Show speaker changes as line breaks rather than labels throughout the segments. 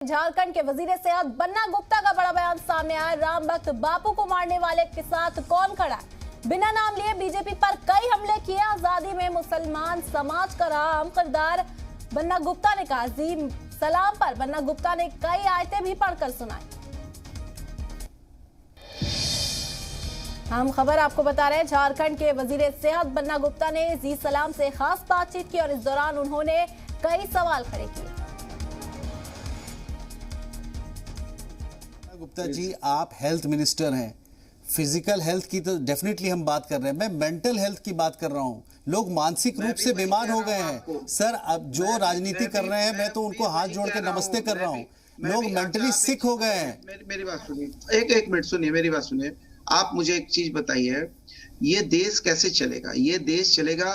झारखंड के वजीर सेहत बन्ना गुप्ता का बड़ा बयान सामने आया। राम भक्त बापू को मारने वाले के साथ कौन खड़ा है? बिना नाम लिए बीजेपी पर कई हमले किए। आजादी में मुसलमान समाज का रहा अहम किरदार। बन्ना गुप्ता ने कहा, अजीम सलाम पर बन्ना गुप्ता ने कई आयतें भी पढ़कर सुनाई। हम खबर आपको बता रहे हैं, झारखंड के वजीर सेहत बन्ना गुप्ता ने जी सलाम से खास बातचीत की और इस दौरान उन्होंने कई सवाल खड़े किए।
गुप्ता जी, आप हेल्थ मिनिस्टर हैं। फिजिकल हेल्थ की तो डेफिनेटली हम बात कर रहे हैं, मैं मेंटल हेल्थ की बात कर रहा हूं। लोग मानसिक रूप से बीमार हो गए हैं सर। अब जो राजनीति कर रहे हैं, मैं तो उनको हाथ जोड़ के नमस्ते कर रहा हूं। लोग मेंटली सिक हो गए हैं।
मेरी बात सुनिए, एक मिनट सुनिए, मेरी बात सुनिए। आप मुझे एक चीज बताइए, ये देश कैसे चलेगा? ये देश चलेगा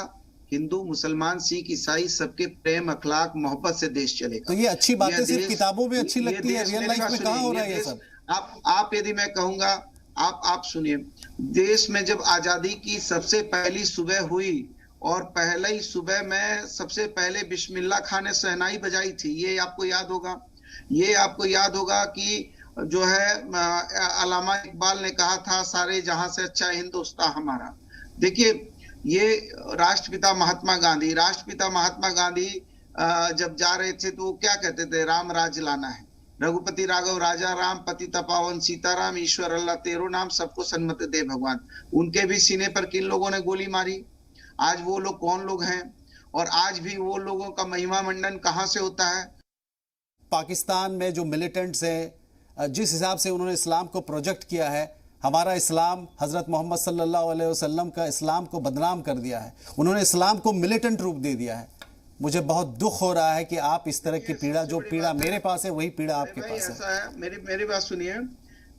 हिंदू, मुसलमान, सिख, ईसाई सबके प्रेम, अखलाक, मोहब्बत से देश चलेगा।
तो ये अच्छी बातें सिर्फ किताबों में अच्छी लगती है, रियल लाइफ में कहाँ हो रहा है ये सब?
आप यदि मैं कहूंगा, आप सुनिए, देश में जब आजादी की सबसे पहली सुबह हुई और पहले ही सुबह में सबसे पहले बिस्मिल्लाह खान ने शहनाई बजाई थी, ये आपको याद होगा। ये आपको याद होगा कि जो है अल्लामा इकबाल ने कहा था, सारे जहां से अच्छा हिंदुस्तान हमारा। देखिए, ये राष्ट्रपिता महात्मा गांधी जब जा रहे थे तो वो क्या कहते थे? राम राज लाना है, रघुपति राघव राजा राम, पति तपावन सीताराम, ईश्वर अल्लाह तेरो नाम, सबको सन्मति दे भगवान। उनके भी सीने पर किन लोगों ने गोली मारी? आज वो लोग कौन लोग हैं? और आज भी वो लोगों का महिमा मंडन कहां से होता है?
पाकिस्तान में जो मिलिटेंट्स हैं, जिस हिसाब से उन्होंने इस्लाम को प्रोजेक्ट किया है, हमारा इस्लाम हजरत मोहम्मद सल्लल्लाहु अलैहि वसल्लम का इस्लाम को बदनाम कर दिया है। उन्होंने इस्लाम को मिलिटेंट रूप दे दिया है। मुझे बहुत दुख हो रहा है कि आप इस तरह की पीड़ा, जो पीड़ा मेरे पास है वही पीड़ा आपके पास है।
मेरी बात सुनिए,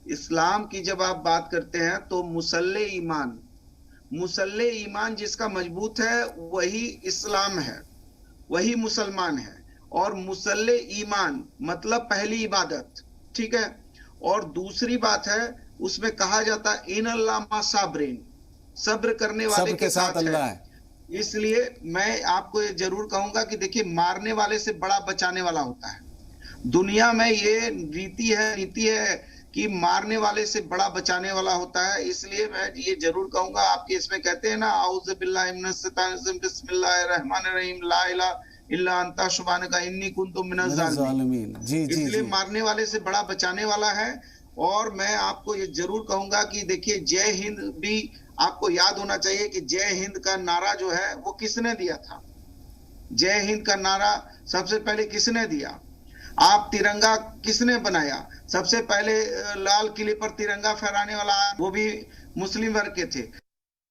इस्लाम की जब आप बात करते हैं तो मुसल्ले ईमान जिसका मजबूत है वही इस्लाम है, वही मुसलमान है। और मुसल्ले ईमान मतलब पहली इबादत, ठीक है। और दूसरी बात है, उसमें कहा जाता है इन अल्लाह साबरीन, सब्र करने वाले के साथ अल्लाह है। इसलिए मैं आपको ये जरूर कहूंगा कि देखिए, मारने वाले से बड़ा बचाने वाला होता है। दुनिया में ये नीति है कि मारने वाले से बड़ा बचाने वाला होता है। इसलिए मैं ये जरूर कहूंगा, आपके इसमें कहते हैं ना, औज़ु बिल्लाहि मिनश शैतानिर रजीम, बिस्मिल्लाहिर रहमानिर रहीम, ला इलाहा इल्ला अंता सुब्हानका इन्नी कुन्तु मिनज़ ज़ालिमीन। इसलिए मारने वाले से बड़ा बचाने वाला है। और मैं आपको ये जरूर कहूंगा कि देखिए, जय हिंद भी आपको याद होना चाहिए कि जय हिंद का नारा जो है वो किसने दिया था? जय हिंद का नारा सबसे पहले किसने दिया? आप तिरंगा किसने बनाया? सबसे पहले लाल किले पर तिरंगा फहराने वाला वो भी मुस्लिम वर्ग के थे।